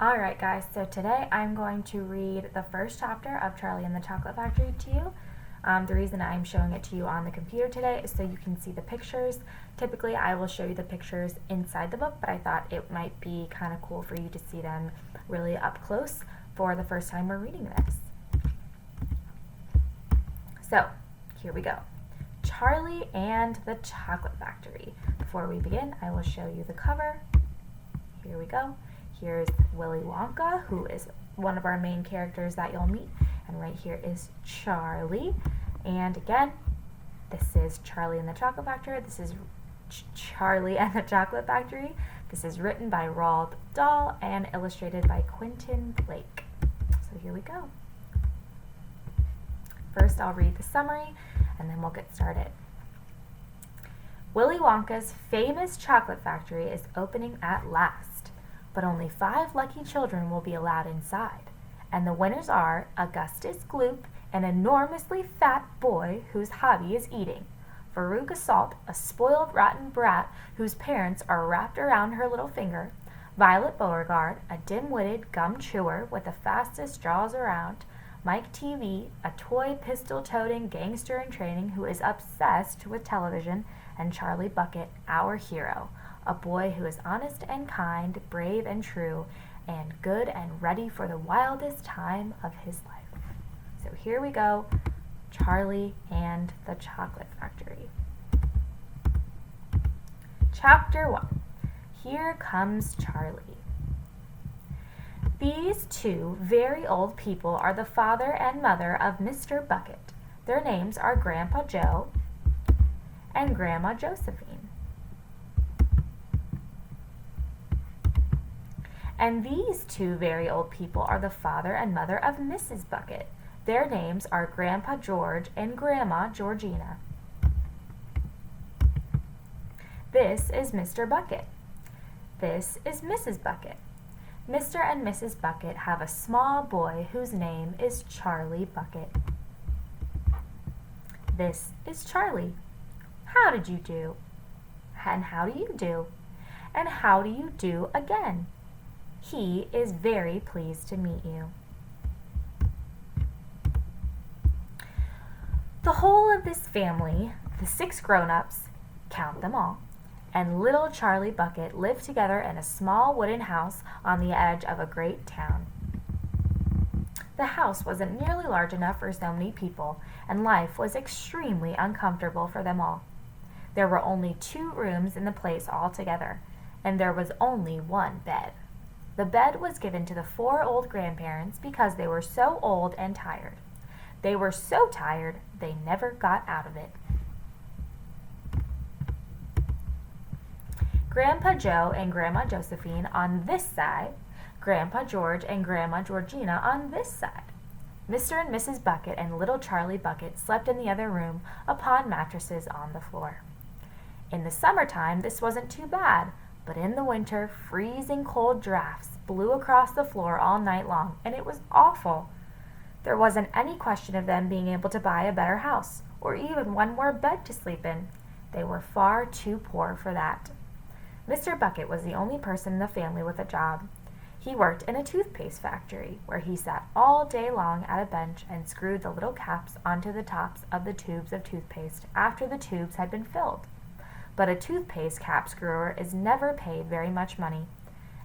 Alright guys, so today I'm going to read the first chapter of Charlie and the Chocolate Factory to you. The reason I'm showing it to you on the computer today is so you can see the pictures. Typically I will show you the pictures inside the book, but I thought it might be kind of cool for you to see them really up close for the first time we're reading this. So, here we go. Charlie and the Chocolate Factory. Before we begin, I will show you the cover. Here we go. Here's Willy Wonka, who is one of our main characters that you'll meet. And right here is Charlie. And again, this is Charlie and the Chocolate Factory. This is Charlie and the Chocolate Factory. This is written by Roald Dahl and illustrated by Quentin Blake. So here we go. First, I'll read the summary, and then we'll get started. Willy Wonka's famous chocolate factory is opening at last. But only 5 lucky children will be allowed inside, and the winners are Augustus Gloop, an enormously fat boy whose hobby is eating, Veruca Salt, a spoiled rotten brat whose parents are wrapped around her little finger, Violet Beauregard, a dim-witted gum chewer with the fastest jaws around, Mike TV, a toy pistol-toting gangster in training who is obsessed with television, and Charlie Bucket, our hero, a boy who is honest and kind, brave and true, and good and ready for the wildest time of his life. So here we go, Charlie and the Chocolate Factory. Chapter 1. Here Comes Charlie. These 2 very old people are the father and mother of Mr. Bucket. Their names are Grandpa Joe and Grandma Josephine. And these 2 very old people are the father and mother of Mrs. Bucket. Their names are Grandpa George and Grandma Georgina. This is Mr. Bucket. This is Mrs. Bucket. Mr. and Mrs. Bucket have a small boy whose name is Charlie Bucket. This is Charlie. How did you do? And how do you do? And how do you do again? He is very pleased to meet you. The whole of this family, the 6 grown-ups, count them all, and little Charlie Bucket lived together in a small wooden house on the edge of a great town. The house wasn't nearly large enough for so many people, and life was extremely uncomfortable for them all. There were only 2 rooms in the place altogether, and there was only 1 bed. The bed was given to the 4 old grandparents because they were so old and tired. They were so tired they never got out of it. Grandpa Joe and Grandma Josephine on this side, Grandpa George and Grandma Georgina on this side. Mr. and Mrs. Bucket and little Charlie Bucket slept in the other room upon mattresses on the floor. In the summertime, this wasn't too bad, but in the winter, freezing cold drafts blew across the floor all night long, and it was awful. There wasn't any question of them being able to buy a better house, or even one more bed to sleep in. They were far too poor for that. Mr. Bucket was the only person in the family with a job. He worked in a toothpaste factory, where he sat all day long at a bench and screwed the little caps onto the tops of the tubes of toothpaste after the tubes had been filled. But a toothpaste cap screwer is never paid very much money,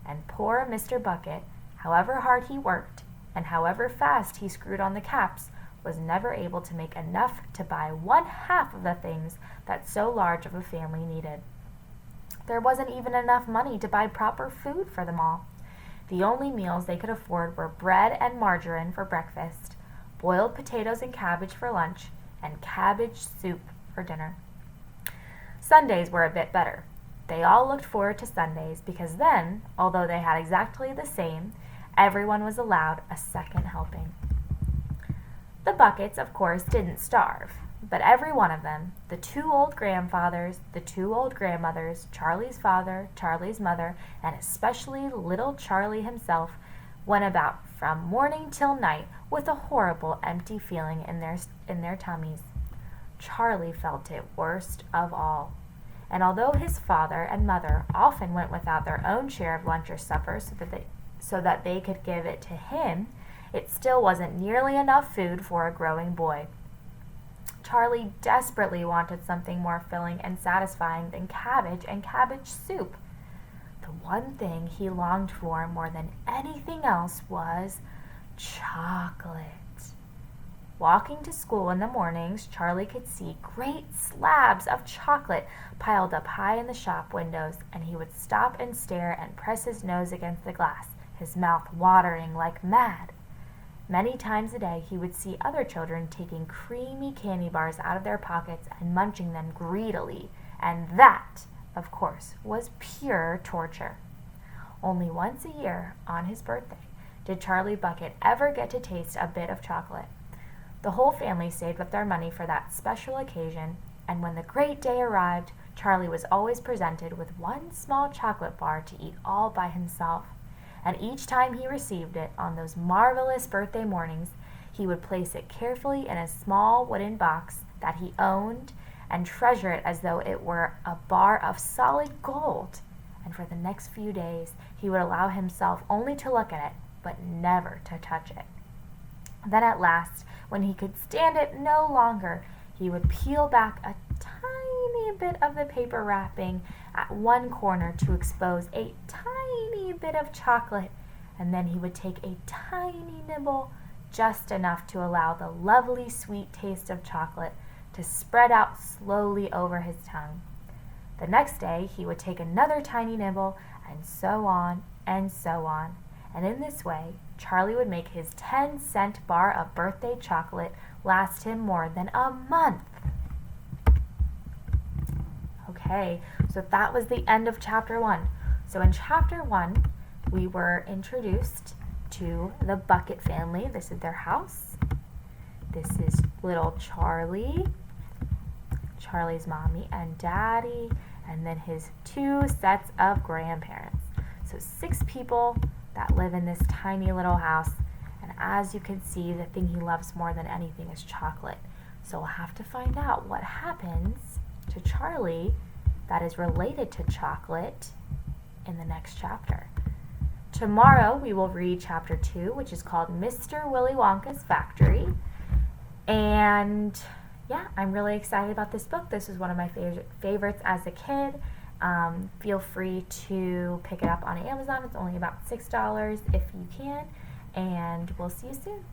and poor Mr. Bucket, however hard he worked, and however fast he screwed on the caps, was never able to make enough to buy 1/2 of the things that so large of a family needed. There wasn't even enough money to buy proper food for them all. The only meals they could afford were bread and margarine for breakfast, boiled potatoes and cabbage for lunch, and cabbage soup for dinner. Sundays were a bit better. They all looked forward to Sundays because then, although they had exactly the same, everyone was allowed a second helping. The Buckets, of course, didn't starve, but every one of them, the 2 old grandfathers, the 2 old grandmothers, Charlie's father, Charlie's mother, and especially little Charlie himself, went about from morning till night with a horrible empty feeling in their tummies. Charlie felt it worst of all. And although his father and mother often went without their own share of lunch or supper so that they could give it to him, it still wasn't nearly enough food for a growing boy. Charlie desperately wanted something more filling and satisfying than cabbage and cabbage soup. The one thing he longed for more than anything else was chocolate. Walking to school in the mornings, Charlie could see great slabs of chocolate piled up high in the shop windows, and he would stop and stare and press his nose against the glass, his mouth watering like mad. Many times a day he would see other children taking creamy candy bars out of their pockets and munching them greedily, and that, of course, was pure torture. Only once a year, on his birthday, did Charlie Bucket ever get to taste a bit of chocolate. The whole family saved up their money for that special occasion, and when the great day arrived, Charlie was always presented with one small chocolate bar to eat all by himself. And each time he received it on those marvelous birthday mornings, he would place it carefully in a small wooden box that he owned and treasure it as though it were a bar of solid gold. And for the next few days, he would allow himself only to look at it, but never to touch it. Then at last, when he could stand it no longer, he would peel back a tiny bit of the paper wrapping at one corner to expose a tiny bit of chocolate, and then he would take a tiny nibble, just enough to allow the lovely sweet taste of chocolate to spread out slowly over his tongue. The next day he would take another tiny nibble, and so on and so on. And in this way, Charlie would make his 10-cent bar of birthday chocolate last him more than a month. Okay, so that was the end of chapter 1. So in chapter 1, we were introduced to the Bucket family. This is their house. This is little Charlie, Charlie's mommy and daddy, and then his 2 sets of grandparents. So 6 people that live in this tiny little house, and as you can see, the thing he loves more than anything is chocolate. So we'll have to find out what happens to Charlie that is related to chocolate in the next chapter. Tomorrow we will read chapter 2, which is called Mr. Willy Wonka's Factory. And yeah, I'm really excited about this book. This is one of my favorites as a kid. Feel free to pick it up on Amazon. It's only about $6 if you can. And we'll see you soon.